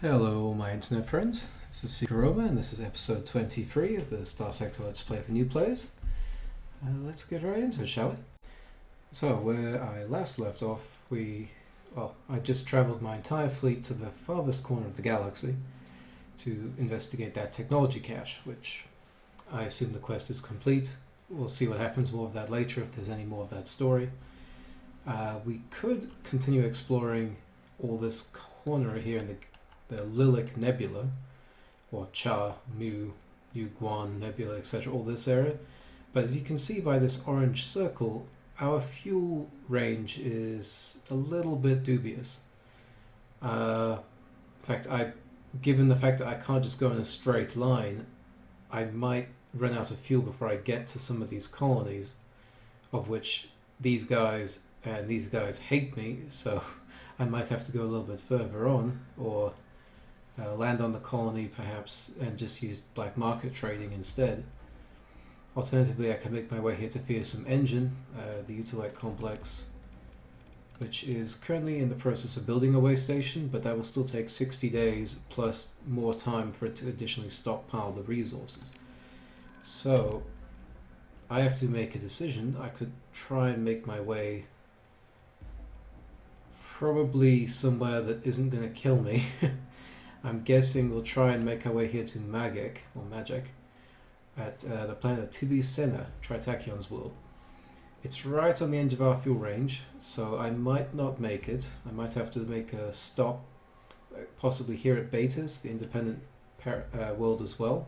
Hello my internet friends, this is Rhomur and this is episode 23 of the StarSector Let's Play for new players. Let's get right into it, shall we? So where I last left off, I just travelled my entire fleet to the farthest corner of the galaxy to investigate that technology cache, which I assume the quest is complete. We'll see what happens, more of that later if there's any more of that story. We could continue exploring all this corner here in the Lilac Nebula, or Cha, Mu, Guan Nebula, etc., all this area. But as you can see by this orange circle, our fuel range is a little bit dubious. In fact, given the fact that I can't just go in a straight line, I might run out of fuel before I get to some of these colonies, of which these guys and these guys hate me, so I might have to go a little bit further on, or land on the colony perhaps and just use black market trading instead. Alternatively, I can make my way here to Fearsome Engine, the Utilite complex, which is currently in the process of building a way station, but that will still take 60 days plus more time for it to additionally stockpile the resources. So I have to make a decision. I could try and make my way probably somewhere that isn't going to kill me. I'm guessing we'll try and make our way here to Magic at the planet Tibicena, Tritachion's world. It's right on the edge of our fuel range, so I might not make it. I might have to make a stop, possibly here at Betis, the independent world as well.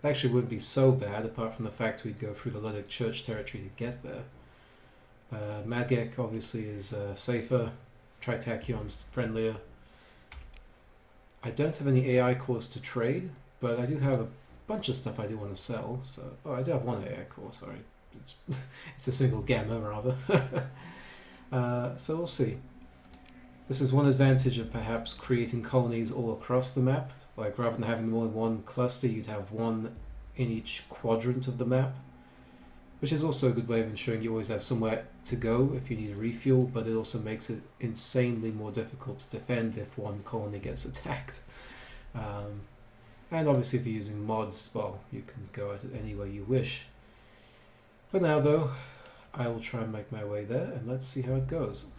It actually wouldn't be so bad, apart from the fact we'd go through the Ludic Church territory to get there. Magic obviously is safer, Tritachion's friendlier. I don't have any AI cores to trade, but I do have a bunch of stuff I do want to sell. So, I do have one AI core, sorry. It's a single gamma, rather. So we'll see. This is one advantage of perhaps creating colonies all across the map. Like, rather than having more than one cluster, you'd have one in each quadrant of the map, which is also a good way of ensuring you always have somewhere to go if you need a refuel, but it also makes it insanely more difficult to defend if one colony gets attacked. And obviously if you're using mods, well, you can go at it any way you wish. For now though, I will try and make my way there, and let's see how it goes.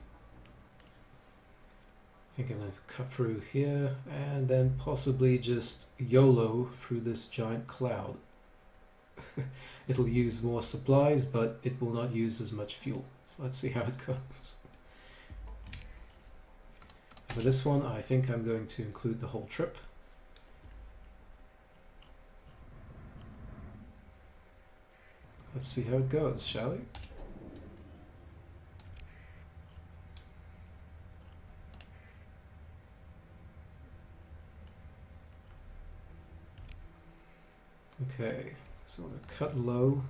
I think I'm going to cut through here, and then possibly just YOLO through this giant cloud. It'll use more supplies, but it will not use as much fuel. So let's see how it goes. For this one, I think I'm going to include the whole trip. Let's see how it goes, shall we? Okay. So I'm going to cut low.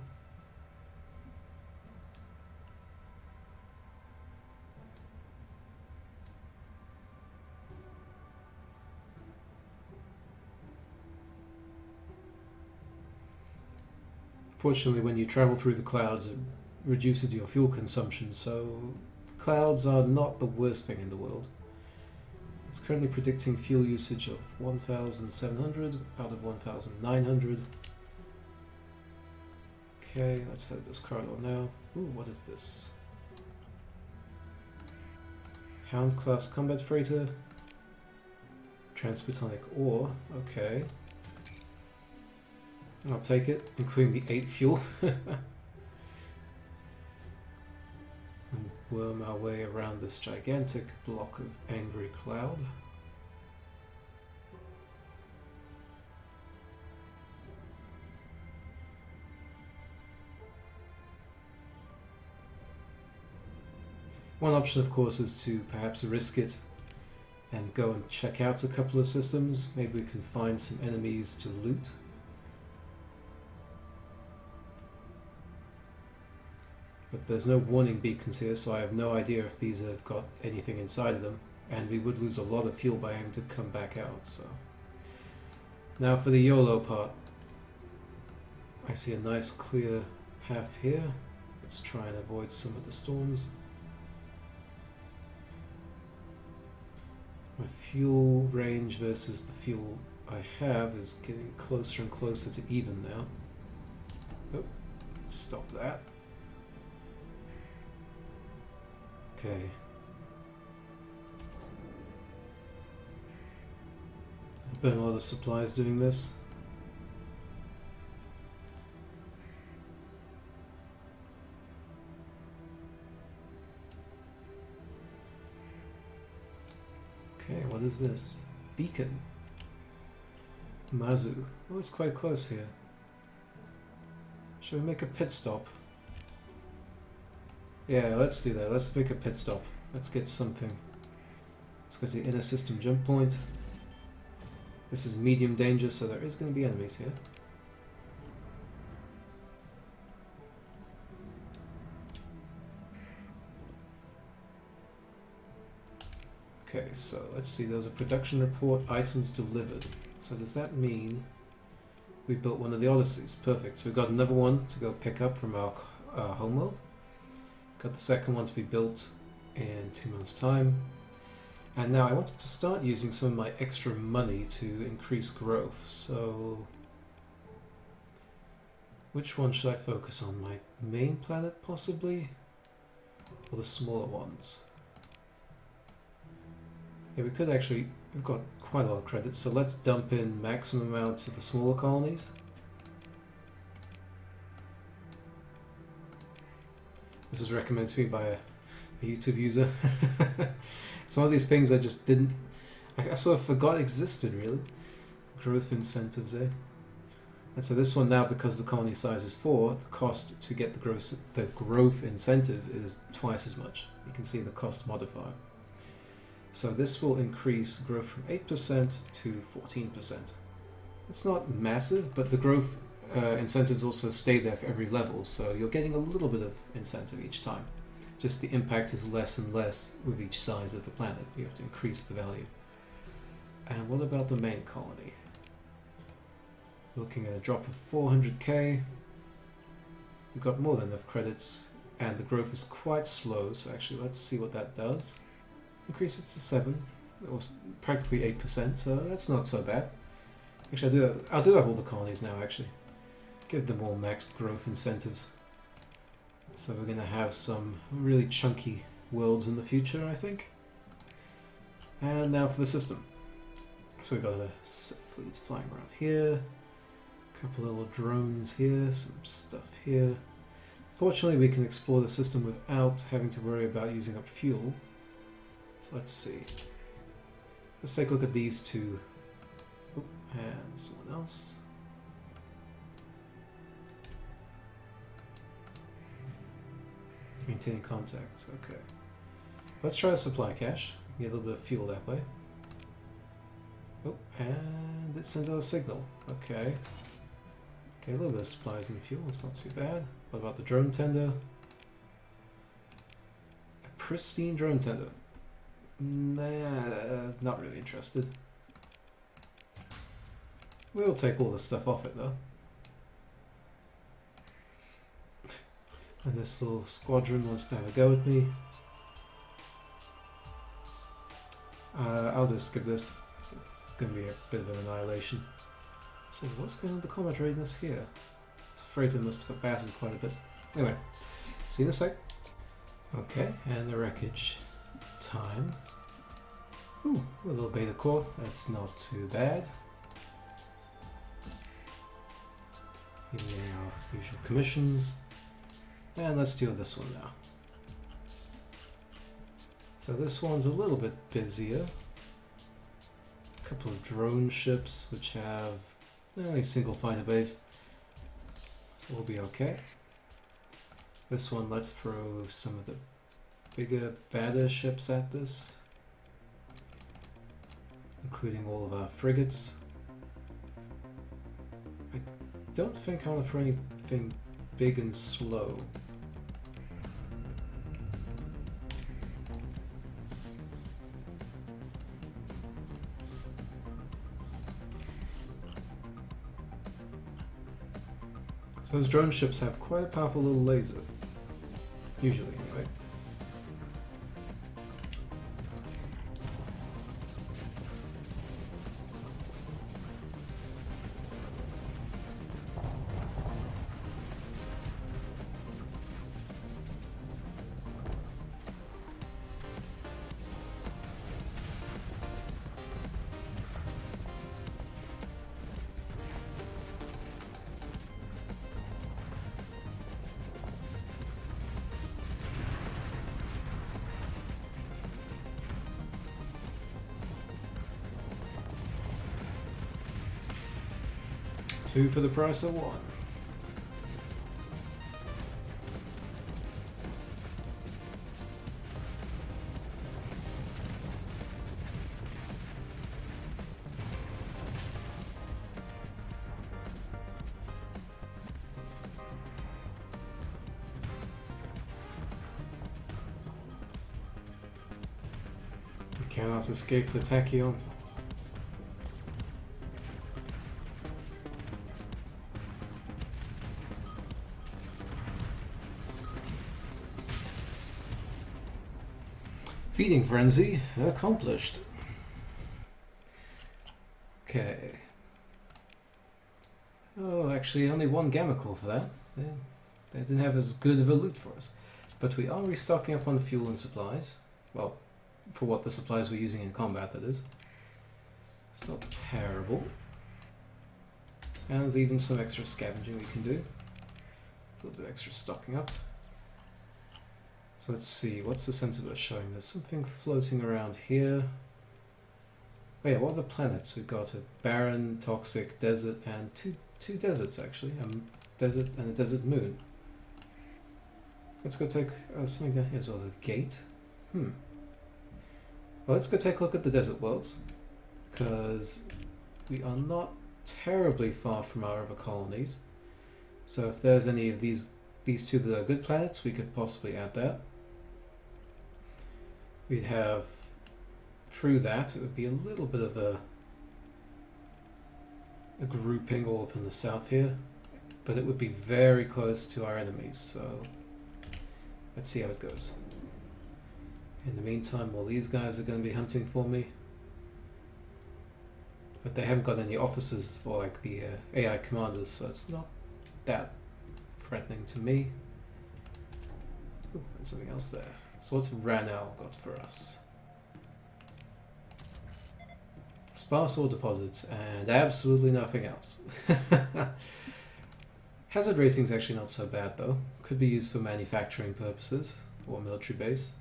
Fortunately, when you travel through the clouds, it reduces your fuel consumption, so clouds are not the worst thing in the world. It's currently predicting fuel usage of 1,700 out of 1,900. Okay, let's head this corridor now. Ooh, what is this? Hound class combat freighter. Transphotonic ore, okay. I'll take it, including the 8 fuel. And worm our way around this gigantic block of angry cloud. One option, of course, is to perhaps risk it and go and check out a couple of systems. Maybe we can find some enemies to loot. But there's no warning beacons here, so I have no idea if these have got anything inside of them. And we would lose a lot of fuel by having to come back out, so... Now for the YOLO part. I see a nice clear path here. Let's try and avoid some of the storms. My fuel range versus the fuel I have is getting closer and closer to even now. Oh, stop that. Okay. I burn a lot of supplies doing this. Okay, what is this? Beacon. Mazu. Oh, it's quite close here. Should we make a pit stop? Yeah, let's do that. Let's make a pit stop. Let's get something. Let's go to the inner system jump point. This is medium danger, so there is going to be enemies here. Okay, so let's see, there was a production report, items delivered. So does that mean we built one of the Odysseys? Perfect, so we've got another one to go pick up from our homeworld. Got the second one to be built in 2 months' time. And now I wanted to start using some of my extra money to increase growth, so which one should I focus on? My main planet, possibly? Or the smaller ones? Yeah, we could actually, we've got quite a lot of credits, so let's dump in maximum amounts of the smaller colonies. This was recommended to me by a YouTube user. It's one of these things I just didn't, I sort of forgot existed, really. Growth incentives, eh? And so this one now, because the colony size is 4, the cost to get the growth incentive is twice as much. You can see the cost modifier. So this will increase growth from 8% to 14%. It's not massive, but the growth incentives also stay there for every level, so you're getting a little bit of incentive each time. Just the impact is less and less with each size of the planet. You have to increase the value. And what about the main colony? Looking at a drop of 400k. We've got more than enough credits, and the growth is quite slow, so actually let's see what that does. Increase it to 7, or practically 8%, so that's not so bad. Actually, I'll do that with all the colonies now, actually. Give them all maxed growth incentives. So we're going to have some really chunky worlds in the future, I think. And now for the system. So we've got a fleet flying around here, a couple little drones here, some stuff here. Fortunately, we can explore the system without having to worry about using up fuel. So let's see. Let's take a look at these two. Oh, and someone else. Maintaining contacts, okay. Let's try a supply cache. Get a little bit of fuel that way. Oh, and it sends out a signal. Okay. Okay, a little bit of supplies and fuel, it's not too bad. What about the drone tender? A pristine drone tender. Nah, not really interested. We'll take all the stuff off it though. And this little squadron wants to have a go at me. I'll just skip this. It's going to be a bit of an annihilation. So what's going on with the combat readiness here? This freighter must have got battered quite a bit. Anyway, see you in a sec. Okay, and the wreckage time. Ooh, a little beta core. That's not too bad. Giving me our usual commissions. And let's deal with this one now. So this one's a little bit busier. A couple of drone ships which have only single fighter base. So we'll be okay. This one, let's throw some of the bigger, badder ships at this. Including all of our frigates. I don't think I want to throw anything big and slow. So those drone ships have quite a powerful little laser. Usually, anyway. 2 for the price of 1. You cannot escape the tachyon. Feeding frenzy accomplished. Okay. Oh, actually only 1 gamma core for that. They didn't have as good of a loot for us. But we are restocking up on fuel and supplies. Well, for what the supplies we're using in combat, that is. It's not terrible. And there's even some extra scavenging we can do. A little bit extra stocking up. So let's see, what's the sense of us showing? There's something floating around here. Oh yeah, what are the planets? We've got a barren, toxic, desert, and two deserts actually. A desert and a desert moon. Let's go take something down here as well, a gate. Well, let's go take a look at the desert worlds, because we are not terribly far from our other colonies. So if there's any of these 2 that are good planets, we could possibly add that. We'd have, through that, it would be a little bit of a grouping all up in the south here, but it would be very close to our enemies, so let's see how it goes. In the meantime, well, these guys are going to be hunting for me, but they haven't got any officers or like the AI commanders, so it's not that threatening to me. Ooh, there's something else there. So what's Ranel got for us? Sparse ore deposits and absolutely nothing else. Hazard rating is actually not so bad though. Could be used for manufacturing purposes or military base.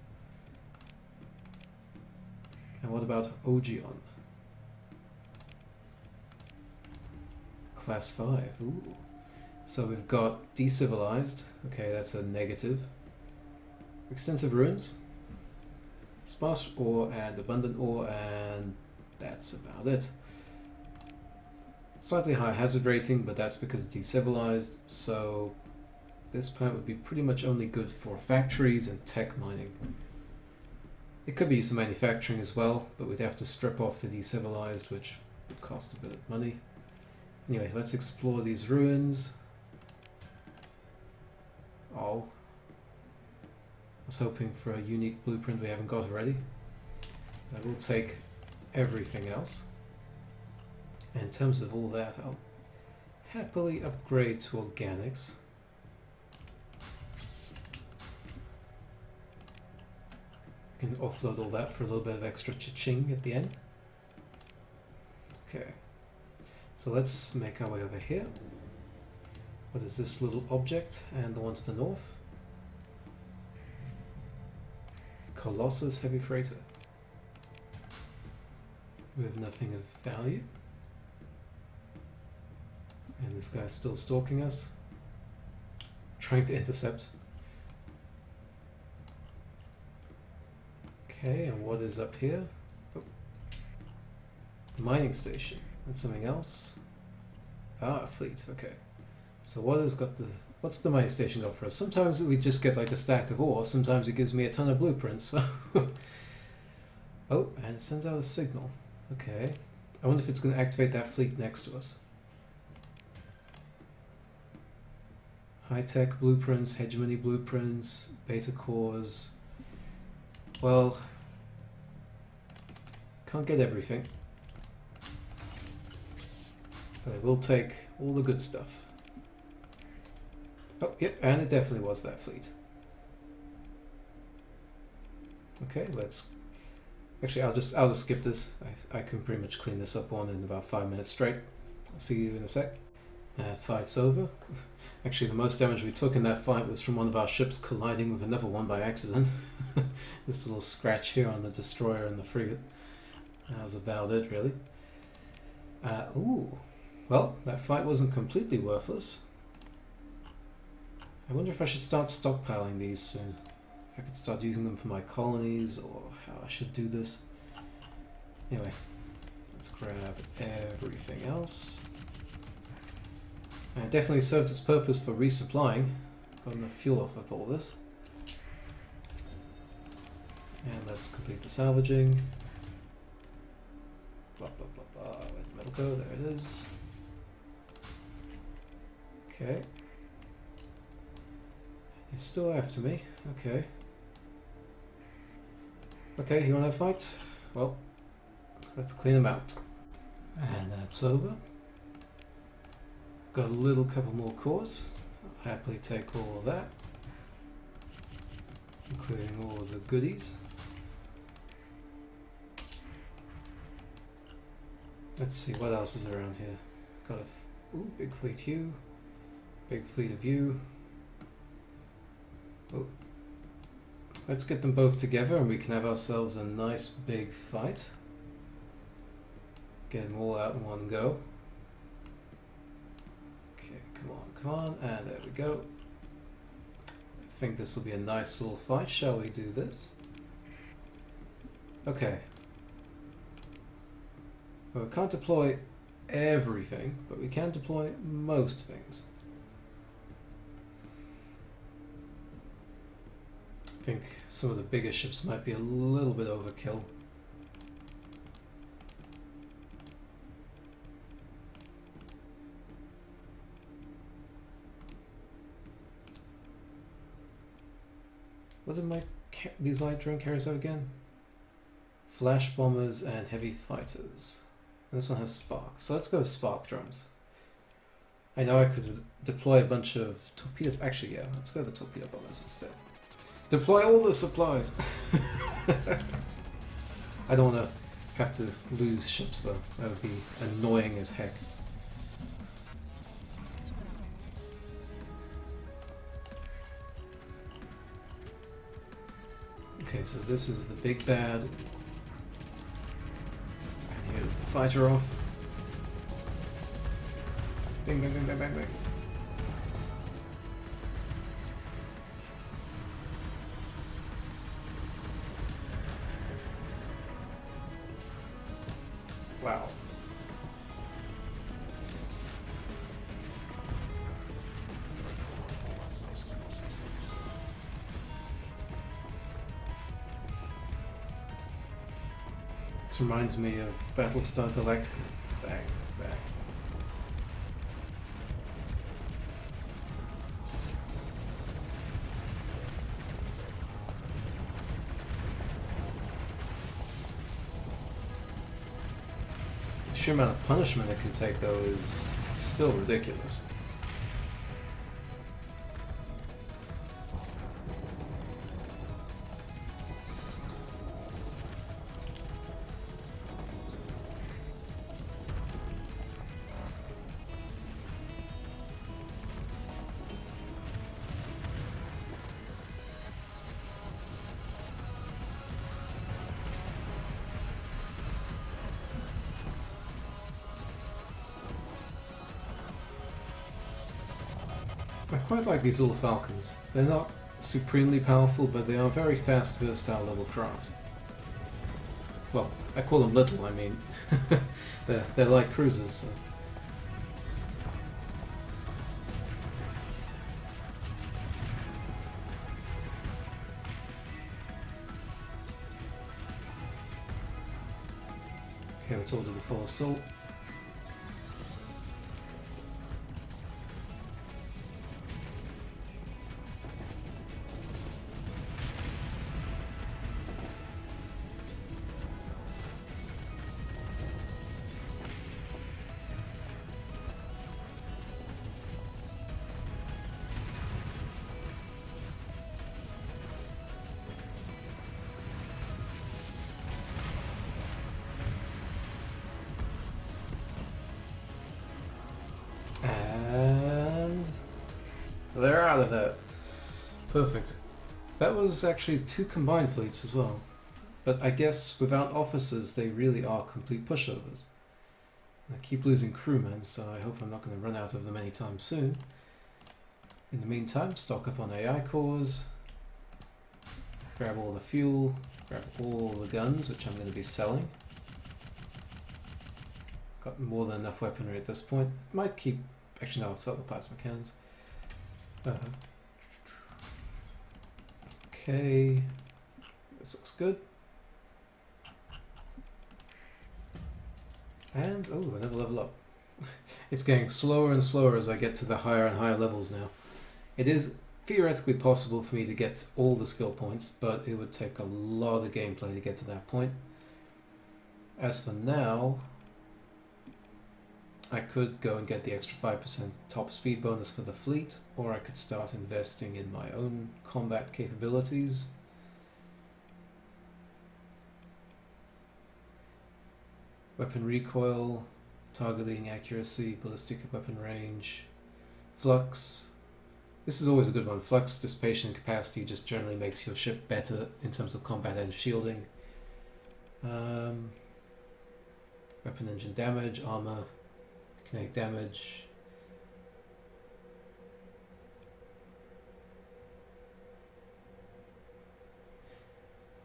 And what about Ogion? Class 5. Ooh. So we've got Decivilized. Okay, that's a negative. Extensive ruins. Sparse ore and abundant ore, and that's about it. Slightly higher hazard rating, but that's because it's decivilized, so this planet would be pretty much only good for factories and tech mining. It could be used for manufacturing as well, but we'd have to strip off the decivilized, which would cost a bit of money. Anyway, let's explore these ruins. Oh. I was hoping for a unique blueprint we haven't got already. I will take everything else. And in terms of all that, I'll happily upgrade to organics. I can offload all that for a little bit of extra cha-ching at the end. Okay, so let's make our way over here. What is this little object and the one to the north? Colossus Heavy Freighter. We have nothing of value. And this guy's still stalking us. Trying to intercept. Okay, and what is up here? Oh. Mining station. And something else. Ah, a fleet, okay. So what has got the... What's the mining station got for us? Sometimes we just get like a stack of ore, sometimes it gives me a ton of blueprints. So oh, and it sends out a signal. Okay. I wonder if it's going to activate that fleet next to us. High-tech blueprints, hegemony blueprints, beta cores. Well, can't get everything. But I will take all the good stuff. Oh, yep, and it definitely was that fleet. Okay, let's... Actually, I'll just skip this. I can pretty much clean this up in about 5 minutes straight. I'll see you in a sec. That fight's over. Actually, the most damage we took in that fight was from one of our ships colliding with another one by accident. Just a little scratch here on the destroyer and the frigate. That was about it, really. Ooh. Well, that fight wasn't completely worthless. I wonder if I should start stockpiling these soon. If I could start using them for my colonies, or how I should do this. Anyway, let's grab everything else. And it definitely served its purpose for resupplying. Got enough fuel off with all this. And let's complete the salvaging. Blah blah blah blah. Where'd the metal go? There it is. Okay. They're still after me. Okay. Okay, you wanna fight? Well, let's clean them out. And that's over. Got a little couple more cores. I'll happily take all of that, including all of the goodies. Let's see what else is around here. Got a big fleet you, big fleet of you. Oh. Let's get them both together and we can have ourselves a nice big fight. Get them all out in one go. Okay, come on, and there we go. I think this will be a nice little fight. Shall we do this? Okay. Well, we can't deploy everything, but we can deploy most things. I think some of the bigger ships might be a little bit overkill. What did these light drone carriers have again? Flash bombers and heavy fighters. And this one has spark. So let's go with spark drones. I know I could deploy a bunch of torpedo. Actually, yeah, let's go with the torpedo bombers instead. Deploy all the supplies. I don't want to have to lose ships though. That would be annoying as heck. Okay, so this is the big bad. And here's the fighter off. Bing, bang, bang, bang, bang, bang. Wow. This reminds me of Battlestar Galactica. Bang, bang. The sheer amount of punishment it can take, though, is still ridiculous. I quite like these little falcons. They're not supremely powerful, but they are very fast, versatile little craft. Well, I call them little, I mean. they're like cruisers. So. Okay, let's order the full assault. They're out of that. Perfect. That was actually 2 combined fleets as well. But I guess without officers, they really are complete pushovers. I keep losing crewmen, so I hope I'm not going to run out of them anytime soon. In the meantime, stock up on AI cores, grab all the fuel, grab all the guns, which I'm going to be selling. Got more than enough weaponry at this point. Might keep... Actually, no, I'll sell the plasma cannons. Okay, this looks good. And, oh, another level up. It's getting slower and slower as I get to the higher and higher levels now. It is theoretically possible for me to get all the skill points, but it would take a lot of gameplay to get to that point. As for now, I could go and get the extra 5% top speed bonus for the fleet, or I could start investing in my own combat capabilities. Weapon recoil, targeting accuracy, ballistic weapon range, flux. This is always a good one. Flux, dissipation, and capacity just generally makes your ship better in terms of combat and shielding. Weapon engine damage, armor, kinetic damage.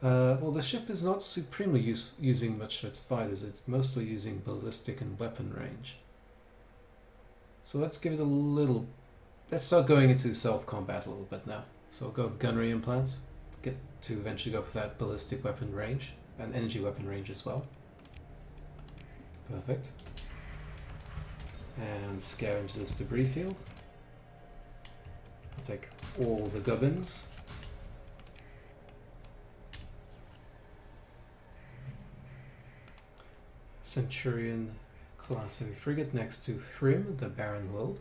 Well, the ship is not supremely using much for its fighters. It's mostly using ballistic and weapon range. So let's give it a little... Let's start going into self-combat a little bit now. So I'll go with gunnery implants. Get to eventually go for that ballistic weapon range. And energy weapon range as well. Perfect. And scavenge this debris field. I'll take all the gubbins. Centurion class heavy frigate next to Hrym, the barren world.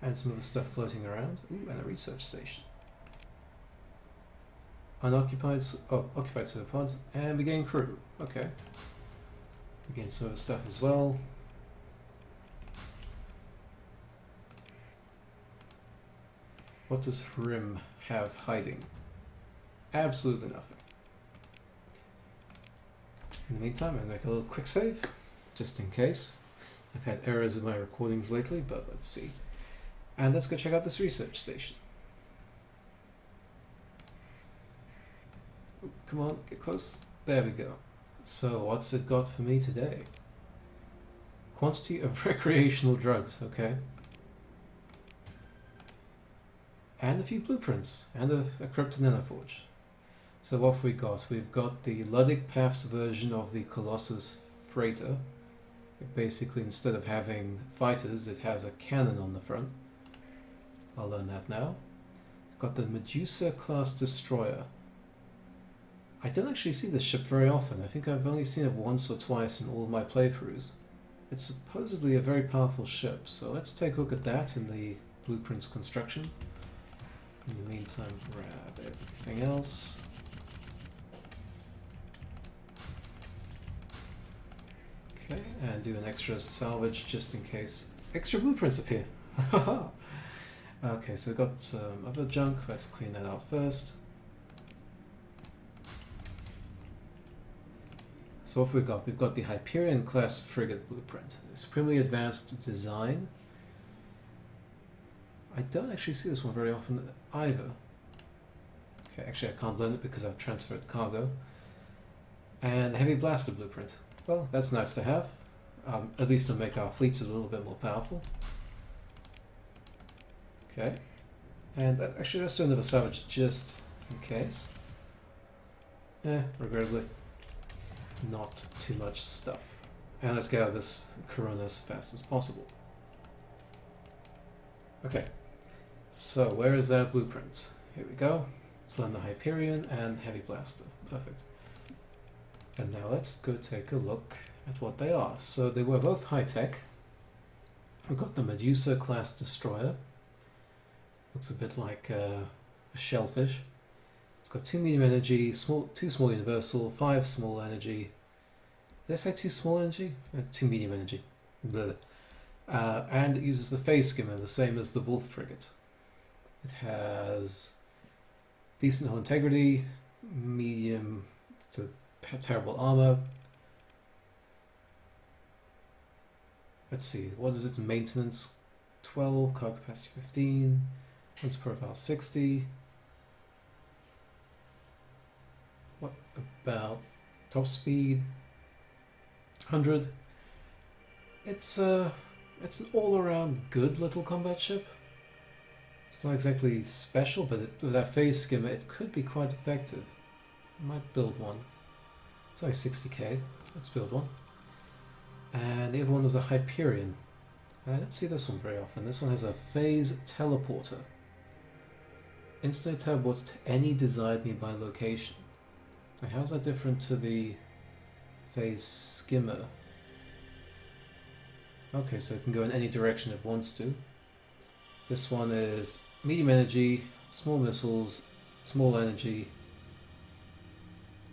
And some other stuff floating around. Ooh, and a research station. Unoccupied, occupied pseudopods, and we gain crew. Okay. We gain some other stuff as well. What does Hrym have hiding? Absolutely nothing. In the meantime, I'm going to make a little quick save, just in case. I've had errors with my recordings lately, but let's see. And let's go check out this research station. Oh, come on, get close. There we go. So what's it got for me today? Quantity of recreational drugs, okay. And a few blueprints, and a corrupted nanoforge. So what have we got? We've got the Luddic Paths version of the Colossus freighter. Basically, instead of having fighters, it has a cannon on the front. I'll learn that now. We've got the Medusa class destroyer. I don't actually see this ship very often. I think I've only seen it once or twice in all of my playthroughs. It's supposedly a very powerful ship, so let's take a look at that in the blueprints construction. In the meantime, grab everything else. Okay, and do an extra salvage just in case extra blueprints appear. Okay, so we've got some other junk. Let's clean that out first. So what have we got? We've got the Hyperion class frigate blueprint. Supremely advanced design. I don't actually see this one very often either. Okay, actually I can't learn it because I've transferred cargo. And heavy blaster blueprint. Well, that's nice to have. At least to make our fleets a little bit more powerful. Okay. And actually let's do another salvage just in case. Regrettably. Not too much stuff. And let's get out of this Corona as fast as possible. Okay. So where is that blueprint? Here we go. It's on the Hyperion and Heavy Blaster. Perfect. And now let's go take a look at what they are. So they were both high-tech. We've got the Medusa class destroyer. Looks a bit like a shellfish. It's got 2 medium energy, 2 small universal, 5 small energy. Did I say 2 small energy? 2 medium energy. And it uses the phase skimmer, the same as the Wolf frigate. It has decent hull integrity, medium to terrible armor, let's see, what is its maintenance? 12, car capacity 15, lens profile 60. What about top speed? 100. It's an all-around good little combat ship. It's not exactly special, but with that phase skimmer, it could be quite effective. I might build one. It's only 60k. Let's build one. And the other one was a Hyperion. I don't see this one very often. This one has a phase teleporter. Instantly teleports to any desired nearby location. Now, how's that different to the phase skimmer? Okay, so it can go in any direction it wants to. This one is medium energy, small missiles, small energy,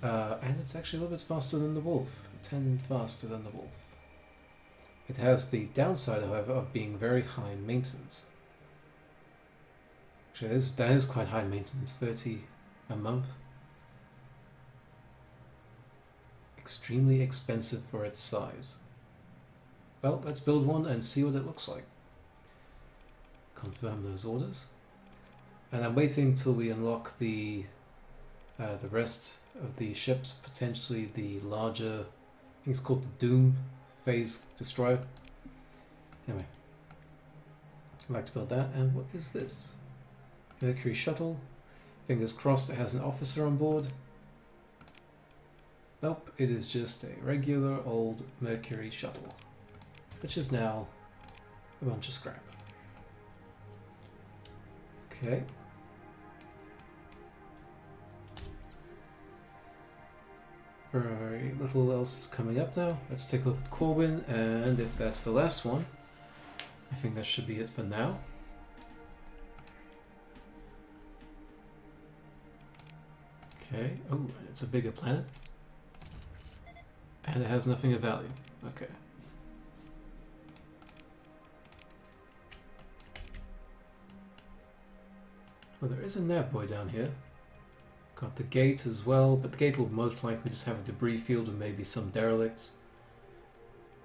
and it's actually a little bit faster than the Wolf, 10 faster than the Wolf. It has the downside, however, of being very high maintenance. Actually, that is quite high maintenance, 30 a month. Extremely expensive for its size. Well, let's build one and see what it looks like. Confirm those orders. And I'm waiting till we unlock the rest of the ships, potentially the larger, I think it's called the Doom phase destroyer. Anyway, I'd like to build that. And what is this? Mercury shuttle. Fingers crossed it has an officer on board. Nope, it is just a regular old Mercury shuttle, which is now a bunch of scrap. Okay. Very little else is coming up now. Let's take a look at Corbin, and if that's the last one, I think that should be it for now. Okay, oh, it's a bigger planet. And it has nothing of value. Okay. Well, there is a nav buoy down here. Got the gate as well, but the gate will most likely just have a debris field with maybe some derelicts.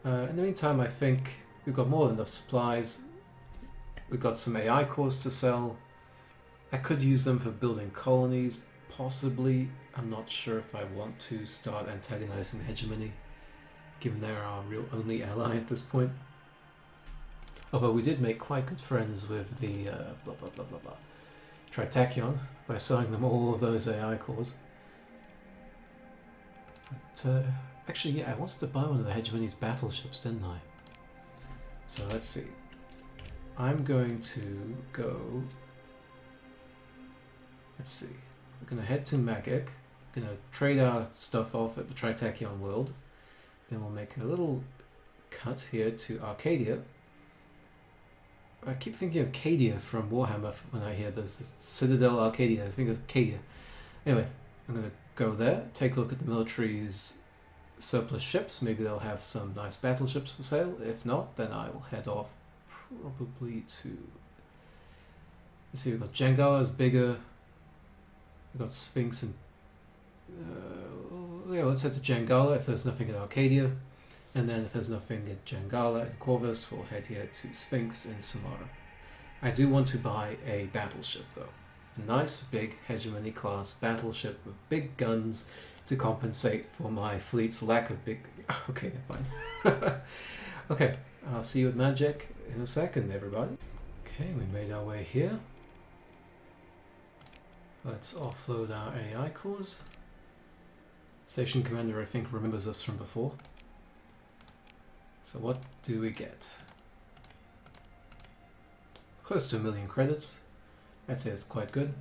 In the meantime, I think we've got more than enough supplies. We've got some AI cores to sell. I could use them for building colonies, possibly. I'm not sure if I want to start antagonizing Hegemony, given they're our real only ally at this point. Although we did make quite good friends with the blah blah blah blah blah Tritachyon by selling them all of those AI cores. But actually, yeah, I wanted to buy one of the Hegemony's battleships, didn't I? So let's see. I'm going to go. Let's see. We're going to head to Magic. We're going to trade our stuff off at the Tritachyon world. Then we'll make a little cut here to Arcadia. I keep thinking of Cadia from Warhammer when I hear this. Citadel Arcadia, I think of Cadia. Anyway, I'm going to go there, take a look at the military's surplus ships. Maybe they'll have some nice battleships for sale. If not, then I will head off probably to... Let's see, we've got Jangala's bigger. We've got Sphinx and... yeah, let's head to Jangala if there's nothing in Arcadia. And then if there's nothing at Jangala and Corvus, we'll head here to Sphinx and Samara. I do want to buy a battleship though. A nice big Hegemony class battleship with big guns to compensate for my fleet's lack of big... Okay, fine. Okay, I'll see you at Magic in a second, everybody. Okay, we made our way here. Let's offload our AI cores. Station Commander, I think, remembers us from before. So what do we get? Close to 1 million credits. I'd say it's quite good.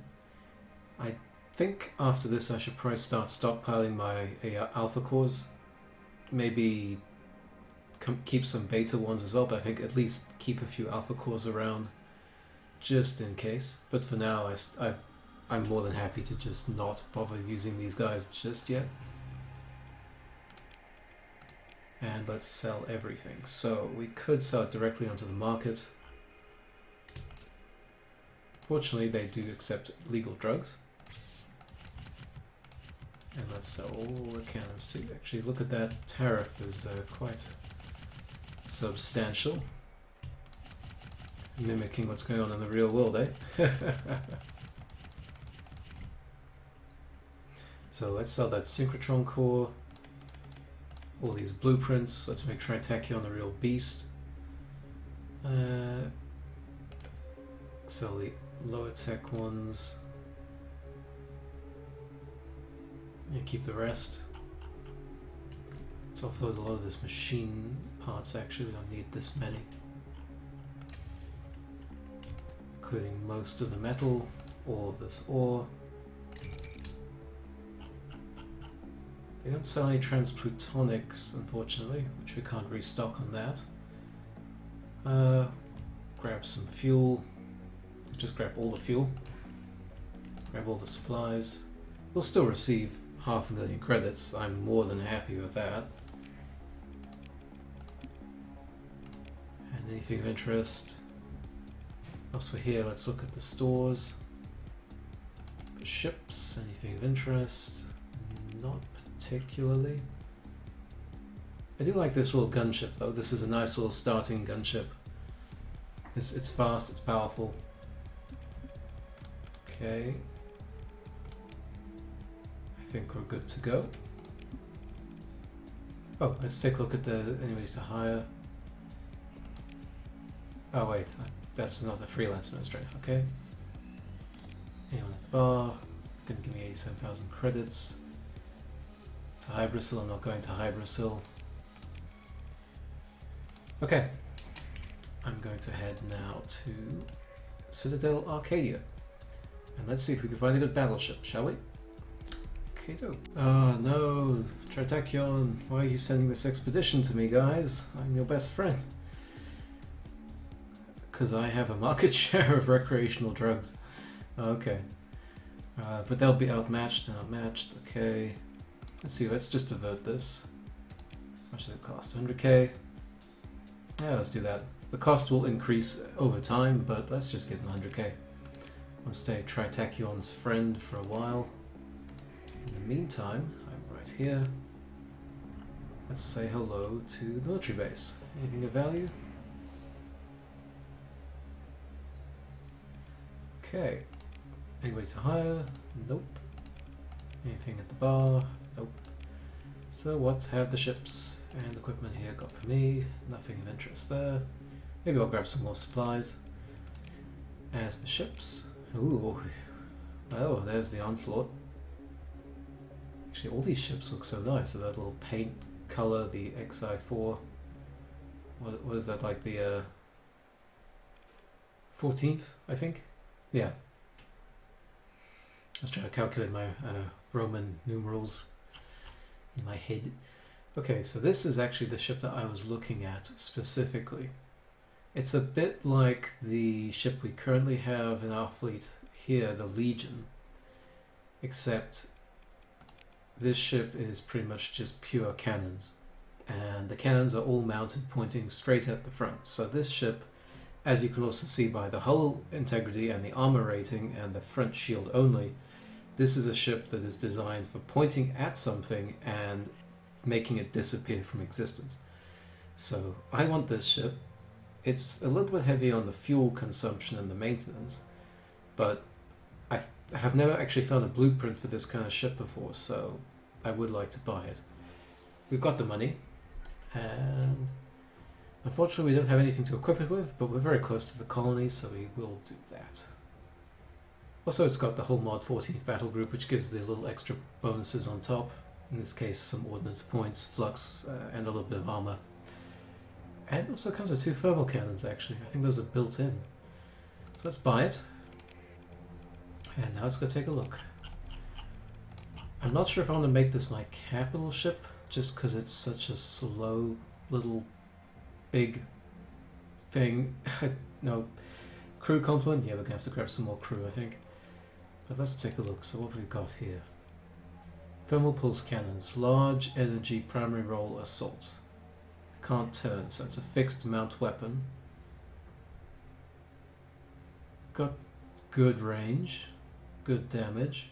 I think after this I should probably start stockpiling my alpha cores. Maybe keep some beta ones as well, but I think at least keep a few alpha cores around just in case. But for now, I'm more than happy to just not bother using these guys just yet. And let's sell everything. So we could sell it directly onto the market. Fortunately, they do accept legal drugs. And let's sell all the cannons too. Actually, look at that tariff is quite substantial. Mimicking what's going on in the real world, eh? So let's sell that synchrotron core. All these blueprints. Let's make Tritachyon a real beast. Sell the lower tech ones. And keep the rest. Let's offload a lot of this machine parts actually, we don't need this many. Including most of the metal, all of this ore. They don't sell any transplutonics, unfortunately, which we can't restock on that. Grab some fuel. Just grab all the fuel. Grab all the supplies. We'll still receive 500,000 credits. I'm more than happy with that. And anything of interest? Whilst we're here, let's look at the stores. For ships, anything of interest? Not particularly. I do like this little gunship though. This is a nice little starting gunship. It's fast, it's powerful. Okay. I think we're good to go. Oh, let's take a look at the anyways to hire. Oh wait, that's not the freelance administrator, okay. Anyone at the bar, gonna give me 87,000 credits. To Hybrasil, I'm not going to Hybrasil. Okay, I'm going to head now to Citadel Arcadia. And let's see if we can find a good battleship, shall we? Okay, ah, no, Tritachyon, why are you sending this expedition to me, guys? I'm your best friend. Because I have a market share of recreational drugs. Okay. But they'll be outmatched and outmatched, okay. Let's see, let's just divert this. How much does it cost? 100k? Yeah, let's do that. The cost will increase over time, but let's just give them 100k. I'll stay Tritachyon's friend for a while. In the meantime, I'm right here. Let's say hello to the military base. Anything of value? Okay. Any way to hire? Nope. Anything at the bar? Nope. So what have the ships and equipment here got for me? Nothing of interest there. Maybe I'll grab some more supplies. As for ships, ooh, oh, there's the Onslaught. Actually, all these ships look so nice. So that little paint color, the XI4. What is that, like the 14th, I think? Yeah. I was trying to calculate my Roman numerals in my head. Okay, so this is actually the ship that I was looking at specifically. It's a bit like the ship we currently have in our fleet here, the Legion, except this ship is pretty much just pure cannons, and the cannons are all mounted pointing straight at the front. So this ship, as you can also see by the hull integrity and the armor rating and the front shield only, this is a ship that is designed for pointing at something and making it disappear from existence. So I want this ship. It's a little bit heavy on the fuel consumption and the maintenance, but I have never actually found a blueprint for this kind of ship before, so I would like to buy it. We've got the money, and unfortunately we don't have anything to equip it with, but we're very close to the colony, so we will do that. Also, it's got the whole mod 14th battle group, which gives the little extra bonuses on top. In this case, some ordnance points, flux, and a little bit of armor. And it also comes with 2 thermal cannons, actually. I think those are built in. So let's buy it. And now let's go take a look. I'm not sure if I want to make this my capital ship, just because it's such a slow little big thing. No, crew complement? Yeah, we're going to have to grab some more crew, I think. But let's take a look. So what have we got here? Thermal pulse cannons. Large energy primary role assault. Can't turn, so it's a fixed mount weapon. Got good range. Good damage.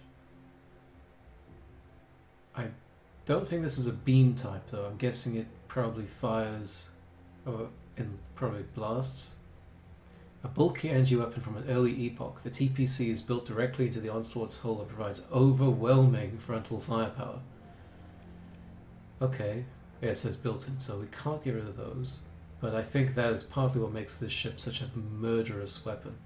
I don't think this is a beam type though. I'm guessing it probably fires or in probably blasts. A bulky energy weapon from an early epoch. The TPC is built directly into the onslaught's hull and provides overwhelming frontal firepower. Okay, yeah, it says built in, so we can't get rid of those. But I think that is partly what makes this ship such a murderous weapon.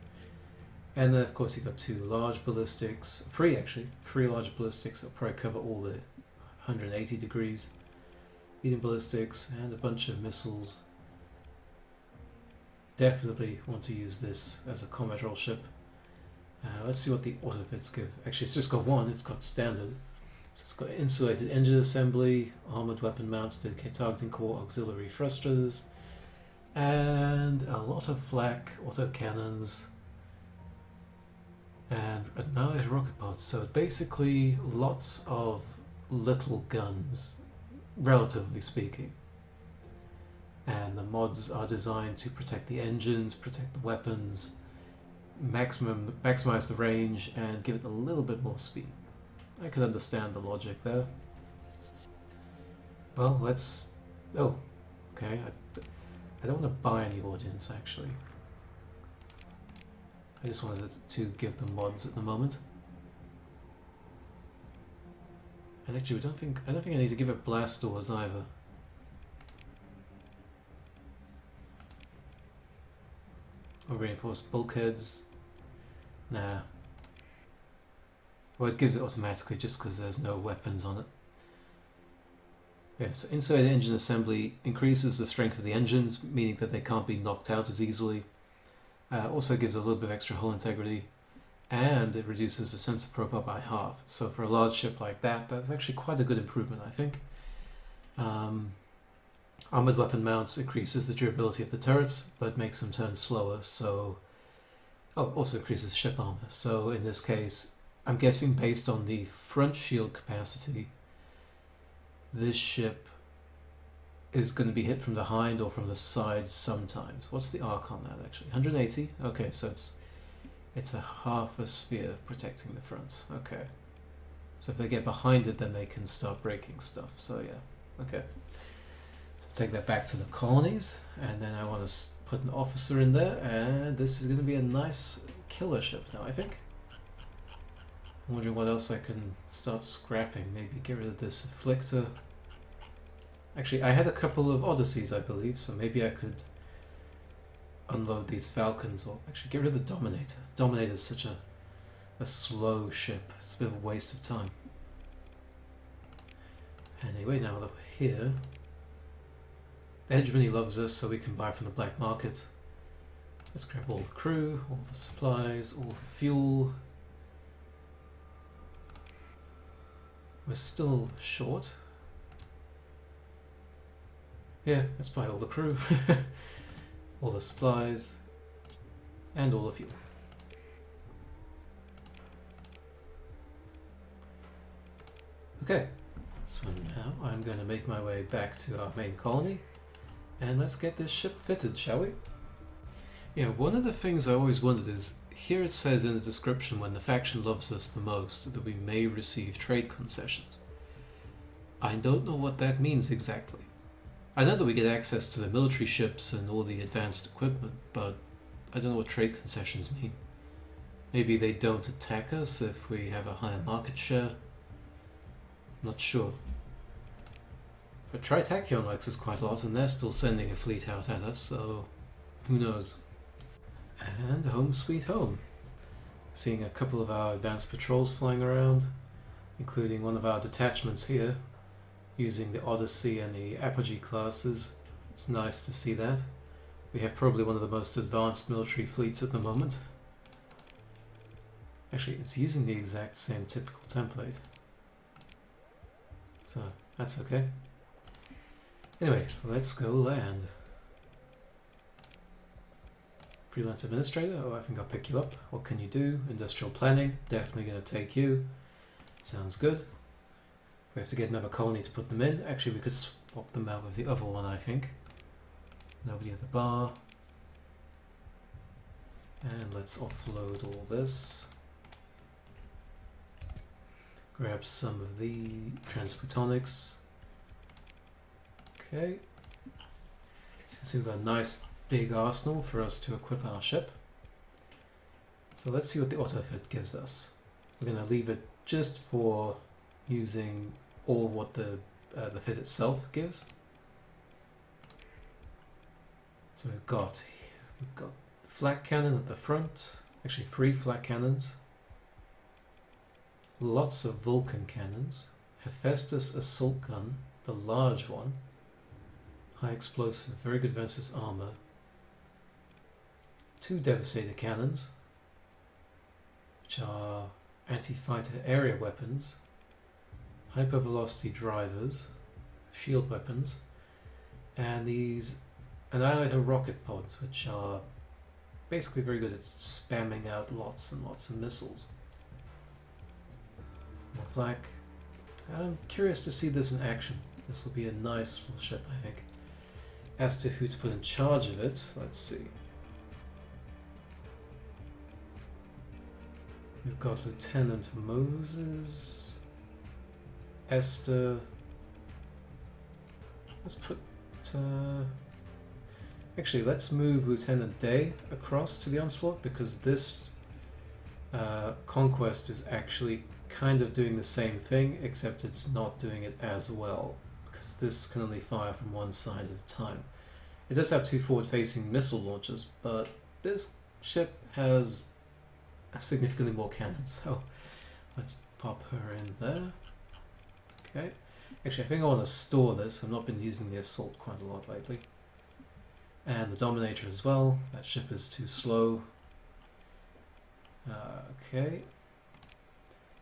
And then of course you got 2 large ballistics, 3 actually, 3 large ballistics that probably cover all the 180 degrees. Medium ballistics and a bunch of missiles. Definitely want to use this as a combat role ship. Let's see what the autofits give. Actually, it's just got 1, it's got standard. So it's got insulated engine assembly, armored weapon mounts, dedicated targeting core, auxiliary thrusters, and a lot of flak, autocannons, and now it's rocket pods. So basically lots of little guns, relatively speaking. And the mods are designed to protect the engines, protect the weapons, maximize the range, and give it a little bit more speed. I can understand the logic there. Well, let's... Oh, okay. I don't want to buy any audience, actually. I just wanted to give them mods at the moment. And actually, I don't think I need to give it blast doors either. Or reinforced bulkheads. Nah. Well, it gives it automatically just because there's no weapons on it. Yeah, so insulated engine assembly increases the strength of the engines, meaning that they can't be knocked out as easily. Also gives a little bit of extra hull integrity, and it reduces the sensor profile by half. So for a large ship like that, that's actually quite a good improvement, I think. Armored weapon mounts increases the durability of the turrets, but makes them turn slower, so... Oh, also increases ship armor. So in this case, I'm guessing based on the front shield capacity, this ship is going to be hit from behind or from the sides sometimes. What's the arc on that actually? 180? Okay, so it's a half a sphere protecting the front. Okay. So if they get behind it, then they can start breaking stuff. So yeah, okay. So take that back to the colonies, and then I want to put an officer in there, and this is going to be a nice killer ship now, I think. I'm wondering what else I can start scrapping. Maybe get rid of this afflictor. Actually, I had a couple of Odysseys, I believe, so maybe I could unload these Falcons, or actually get rid of the Dominator. Dominator is such a slow ship. It's a bit of a waste of time. Anyway, now that we're here, the hegemony loves us, so we can buy from the black market. Let's grab all the crew, all the supplies, all the fuel. We're still short. Yeah, let's buy all the crew, all the supplies, and all the fuel. Okay, so now I'm going to make my way back to our main colony, and let's get this ship fitted, shall we? Yeah, one of the things I always wondered is, here it says in the description, when the faction loves us the most, that we may receive trade concessions. I don't know what that means exactly. I know that we get access to the military ships and all the advanced equipment, but I don't know what trade concessions mean. Maybe they don't attack us if we have a higher market share. I'm not sure. But Tritachyon likes us quite a lot, and they're still sending a fleet out at us, so who knows. And home sweet home. Seeing a couple of our advanced patrols flying around, including one of our detachments here, using the Odyssey and the Apogee classes. It's nice to see that. We have probably one of the most advanced military fleets at the moment. Actually, it's using the exact same typical template. So, that's okay. Anyway, let's go land. Freelance administrator, oh, I think I'll pick you up. What can you do? Industrial planning, definitely going to take you. Sounds good. We have to get another colony to put them in. Actually, we could swap them out with the other one, I think. Nobody at the bar. And let's offload all this. Grab some of the transphotonics. Okay. So you can see we've got a nice big arsenal for us to equip our ship. So let's see what the autofit gives us. We're going to leave it just for using all of what the fit itself gives. So we've got flak cannon at the front, actually 3 flak cannons, lots of Vulcan cannons, Hephaestus assault gun, the large one, high explosive, very good versus armor, 2 Devastator cannons, which are anti-fighter area weapons, hypervelocity drivers, shield weapons, and these Annihilator rocket pods, which are basically very good at spamming out lots and lots of missiles. More flak. I'm curious to see this in action. This will be a nice little ship, I think. As to who to put in charge of it, let's see. We've got Lieutenant Moses, Esther. Let's put... actually, let's move Lieutenant Day across to the Onslaught, because this conquest is actually kind of doing the same thing, except it's not doing it as well, because this can only fire from one side at a time. It does have 2 forward-facing missile launchers, but this ship has significantly more cannons, so let's pop her in there. Okay. Actually, I think I want to store this. I've not been using the Assault quite a lot lately. And the Dominator as well. That ship is too slow. Okay.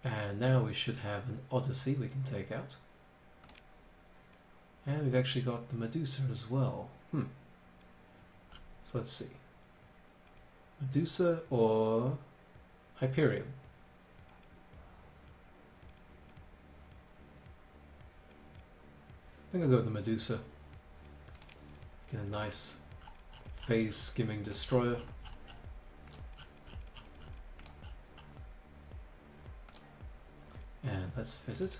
And now we should have an Odyssey we can take out. And we've actually got the Medusa as well. So let's see. Medusa or Hyperion? I think I'll go with the Medusa. Get a nice phase skimming destroyer. And let's fit it.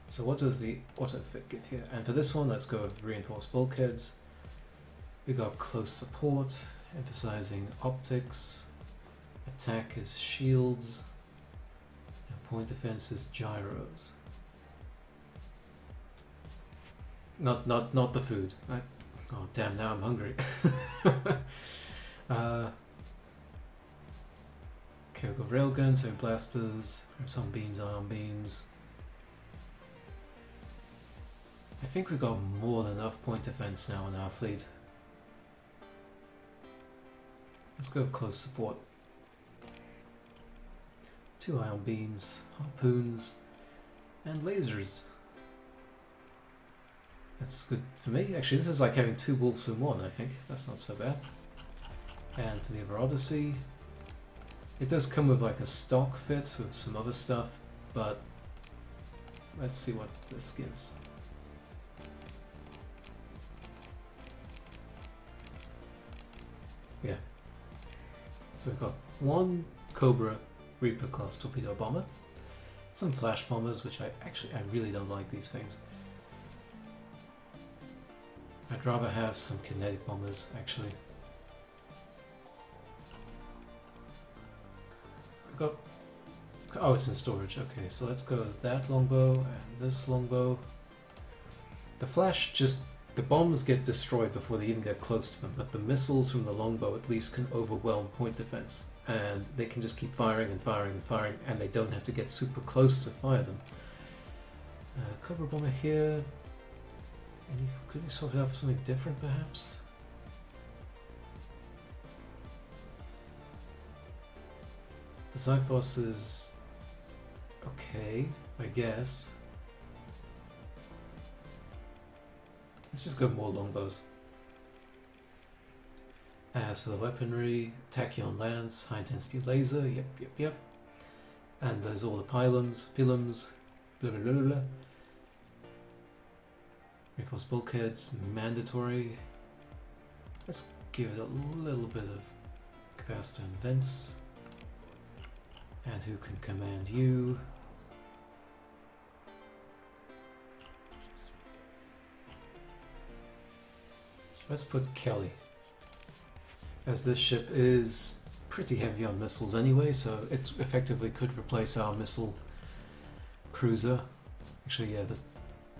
So what does the auto fit give here? And for this one, let's go with reinforced bulkheads. We got close support, emphasizing optics. Attack is shields. And point defense is gyros. Not the food. Oh damn! Now I'm hungry. Okay, we've got railguns, heavy blasters, proton beams, ion beams. I think we've got more than enough point defense now in our fleet. Let's go close support. 2 ion beams, harpoons, and lasers. That's good for me. Actually, this is like having 2 wolves in one, I think. That's not so bad. And for the other Odyssey, it does come with like a stock fit with some other stuff, but let's see what this gives. Yeah. So we've got 1 Cobra Reaper class torpedo bomber, some flash bombers, which I really don't like these things. I'd rather have some kinetic bombers, actually. We've got... oh, it's in storage. Okay, so let's go with that longbow and this longbow. The flash just... the bombs get destroyed before they even get close to them, but the missiles from the longbow at least can overwhelm point defense. And they can just keep firing and firing and firing, and they don't have to get super close to fire them. Cobra bomber here. Could we swap it out for something different, perhaps? Xiphos is okay, I guess. Let's just go more longbows. So the weaponry, tachyon lance, high intensity laser, yep. And there's all the pilums, blah blah blah blah. Reinforced bulkheads, mandatory. Let's give it a little bit of capacitor and vents. And who can command you? Let's put Kelly, as this ship is pretty heavy on missiles anyway, so it effectively could replace our missile cruiser. Actually, yeah,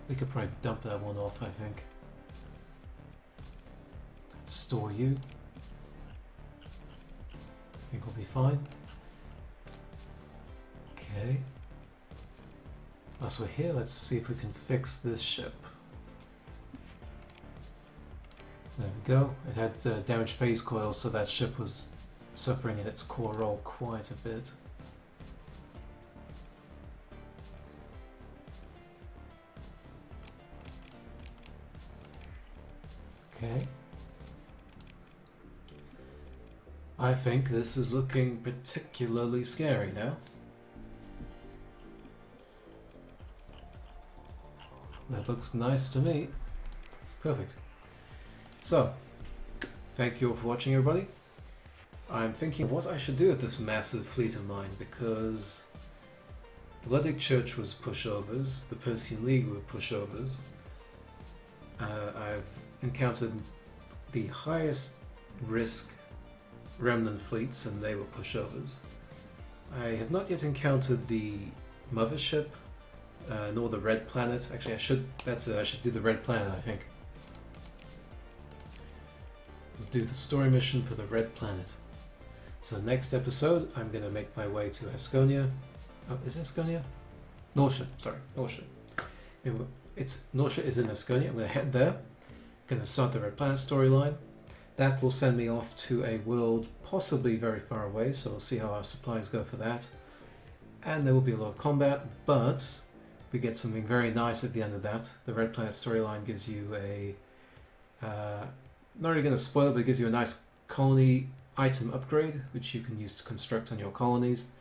we could probably dump that one off, I think. Let's store you. I think we'll be fine. Okay. Whilst we're here, let's see if we can fix this ship. There we go. It had damaged phase coils, so that ship was suffering in its core roll quite a bit. Okay. I think this is looking particularly scary now. That looks nice to me. Perfect. So, thank you all for watching, everybody. I'm thinking what I should do with this massive fleet of mine, because the Ludwig Church was pushovers, the Persian League were pushovers. I've encountered the highest risk remnant fleets, and they were pushovers. I have not yet encountered the mothership, nor the red planet. Actually, I should do the red planet, I think. Do the story mission for the red planet. So next episode, I'm going to make my way to Asconia. Oh, is Asconia? Norcia, sorry, Norcia. Norcia is in Asconia. I'm going to head there. Going to start the red planet storyline. That will send me off to a world possibly very far away, so we'll see how our supplies go for that. And there will be a lot of combat, but we get something very nice at the end of that. The red planet storyline gives you a... not really going to spoil it, but it gives you a nice colony item upgrade, which you can use to construct on your colonies.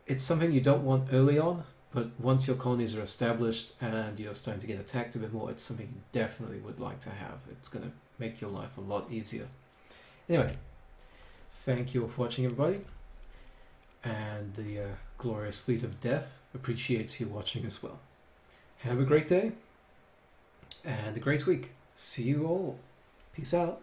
It's something you don't want early on, but once your colonies are established and you're starting to get attacked a bit more, it's something you definitely would like to have. It's going to make your life a lot easier. Anyway, thank you all for watching, everybody. And the glorious fleet of death appreciates you watching as well. Have a great day and a great week. See you all. Peace out.